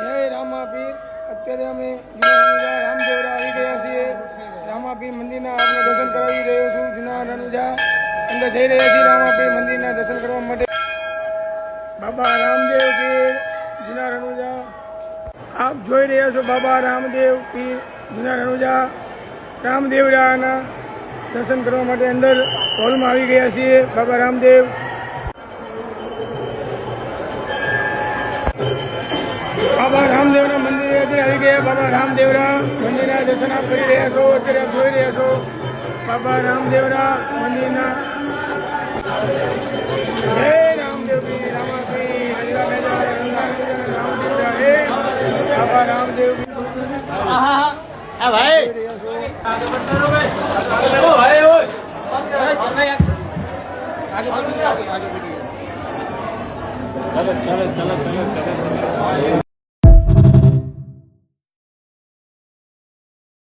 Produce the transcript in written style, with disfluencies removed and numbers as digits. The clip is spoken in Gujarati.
જય રામાપીર. અત્યારે અમે જૂના રામદેવરા આવી ગયા છીએ. રામાપીર મંદિરના આપણે દર્શન કરાવી રહ્યો છું. જૂના રણુજા અંદર જઈ રહ્યા છીએ રામાપીર મંદિરના દર્શન કરવા માટે. બાબા રામદેવ પીર જૂના રણુજા આપ જોઈ રહ્યા છો. બાબા રામદેવ પીર જૂના રણુજા રામદેવરાના દર્શન કરવા માટે અંદર હોલમાં આવી ગયા છીએ. બાબા રામદેવ બાબા રામદેવના મંદિરે અત્યારે આવી ગયા. બાબા રામદેવરા મંદિરના દર્શન આપ કરી રહ્યા છો. અત્યારે આપ જોઈ રહ્યા છો બાબા રામદેવરા મંદિરના. હે રામદેવ પીર રામાપીર રામદેવરા હે બાબા રામદેવ चलो